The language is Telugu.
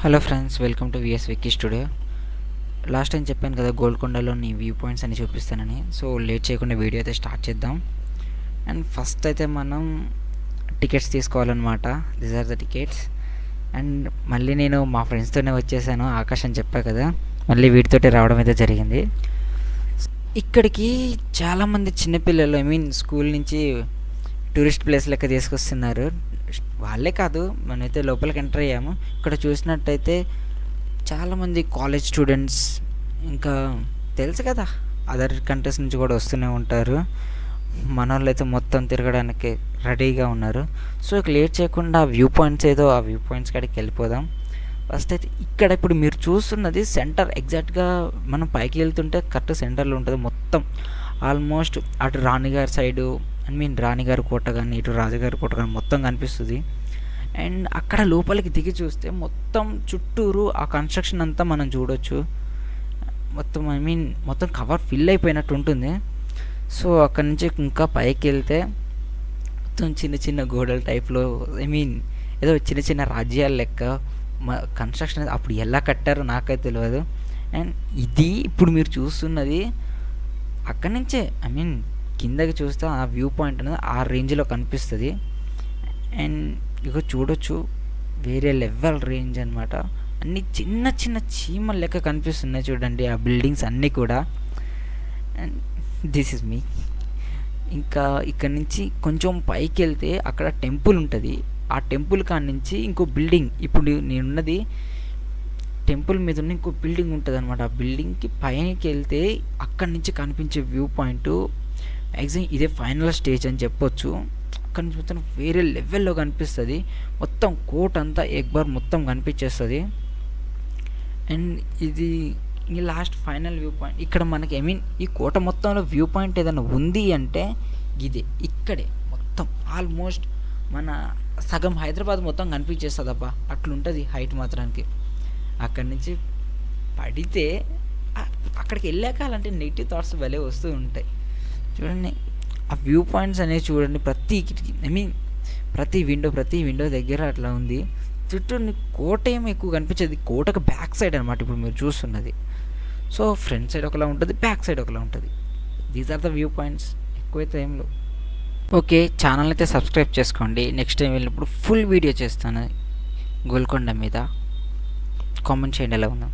Hello friends, welcome to VS Vicky studio. Last time చెప్పాను కదా గోల్కొండలోని వ్యూ పాయింట్స్ అని చూపిస్తానని. సో లేట్ చేయకుండా వీడియో అయితే స్టార్ట్ చేద్దాం. అండ్ ఫస్ట్ అయితే మనం టికెట్స్ తీసుకోవాలన్నమాట. These are the tickets. And మళ్ళీ నేను మా ఫ్రెండ్స్తోనే వచ్చేసాను. ఆకాష్ అని చెప్పా కదా, మళ్ళీ వీటితోటి రావడం అయితే జరిగింది. ఇక్కడికి చాలామంది చిన్నపిల్లలు స్కూల్ నుంచి టూరిస్ట్ ప్లేస్ లెక్క తీసుకొస్తున్నారు. వాళ్ళే కాదు, మనమైతే లోపలికి ఎంటర్ అయ్యాము. ఇక్కడ చూసినట్టయితే చాలామంది కాలేజ్ స్టూడెంట్స్, ఇంకా తెలుసు కదా అదర్ కంట్రీస్ నుంచి కూడా వస్తూనే ఉంటారు. మన వాళ్ళు అయితే మొత్తం తిరగడానికి రెడీగా ఉన్నారు. సో ఇక లేట్ చేయకుండా వ్యూ పాయింట్స్ కాడికి వెళ్ళిపోదాం. ఫస్ట్ అయితే ఇక్కడ ఇప్పుడు మీరు చూస్తున్నది సెంటర్. ఎగ్జాక్ట్గా మనం పైకి వెళ్తుంటే కరెక్ట్ సెంటర్లో ఉంటుంది మొత్తం. ఆల్మోస్ట్ అటు రాణిగారి సైడు రాణిగారి కోట కానీ, ఇటు రాజుగారి కోట కానీ మొత్తం కనిపిస్తుంది. అండ్ అక్కడ లోపలికి దిగి చూస్తే మొత్తం చుట్టూరు ఆ కన్స్ట్రక్షన్ అంతా మనం చూడొచ్చు. మొత్తం మొత్తం కవర్ ఫిల్ అయిపోయినట్టు ఉంటుంది. సో అక్కడ నుంచి ఇంకా పైకి వెళ్తే మొత్తం చిన్న చిన్న గోడల టైప్లో ఏదో చిన్న చిన్న రాజ్యాల లెక్క కన్స్ట్రక్షన్. అప్పుడు ఎలా కట్టారో నాకైతే తెలియదు. అండ్ ఇది ఇప్పుడు మీరు చూస్తున్నది అక్కడి నుంచే కిందకి చూస్తే ఆ వ్యూ పాయింట్ అనేది ఆ రేంజ్లో కనిపిస్తుంది. అండ్ ఇక చూడొచ్చు, వేరే లెవెల్ రేంజ్ అనమాట. అన్నీ చిన్న చిన్న చీమల లెక్క కనిపిస్తున్నాయి చూడండి ఆ బిల్డింగ్స్ అన్నీ కూడా. అండ్ దిస్ ఇస్ మీ. ఇంకా ఇక్కడ నుంచి కొంచెం పైకి వెళ్తే అక్కడ టెంపుల్ ఉంటుంది. ఆ టెంపుల్ కాడ నుంచి ఇంకో బిల్డింగ్, ఇప్పుడు నేనున్నది టెంపుల్ మీద ఉన్న ఇంకో బిల్డింగ్ ఉంటుంది అనమాట. ఆ బిల్డింగ్కి పైకి వెళ్తే అక్కడి నుంచి కనిపించే వ్యూ పాయింట్ మ్యాక్సిమం ఇదే ఫైనల్ స్టేజ్ అని చెప్పొచ్చు. అక్కడి నుంచి మొత్తం వేరే లెవెల్లో కనిపిస్తుంది. మొత్తం కోట అంతా ఎక్బార్ మొత్తం కనిపించేస్తుంది. అండ్ ఇది ఈ లాస్ట్ ఫైనల్ వ్యూ పాయింట్. ఇక్కడ మనకి ఈ కోట మొత్తంలో వ్యూ పాయింట్ ఏదైనా ఉంది అంటే ఇదే. ఇక్కడే మొత్తం ఆల్మోస్ట్ మన సగం హైదరాబాద్ మొత్తం కనిపించేస్తుంది అబ్బా, అట్లుంటుంది హైట్ మాత్రానికి. అక్కడి నుంచి పడితే అక్కడికి వెళ్ళాక అలాంటి నెగిటివ్ థాట్స్ భలే వస్తూ ఉంటాయి చూడండి. ఆ వ్యూ పాయింట్స్ అనేవి చూడండి, ప్రతి విండో దగ్గర అట్లా ఉంది. చుట్టూ కోట ఏమి ఎక్కువ కనిపించేది. కోటకు బ్యాక్ సైడ్ అనమాట ఇప్పుడు మీరు చూస్తున్నది. సో ఫ్రంట్ సైడ్ ఒకలా ఉంటుంది, బ్యాక్ సైడ్ ఒకలా ఉంటుంది. These are the view points. ఎక్కువైతే ఏం లేవు. ఓకే, ఛానల్ అయితే సబ్స్క్రైబ్ చేసుకోండి. నెక్స్ట్ టైం వెళ్ళినప్పుడు ఫుల్ వీడియో చేస్తాను గోల్కొండ మీద. కామెంట్ చేయండి ఎలా ఉందో.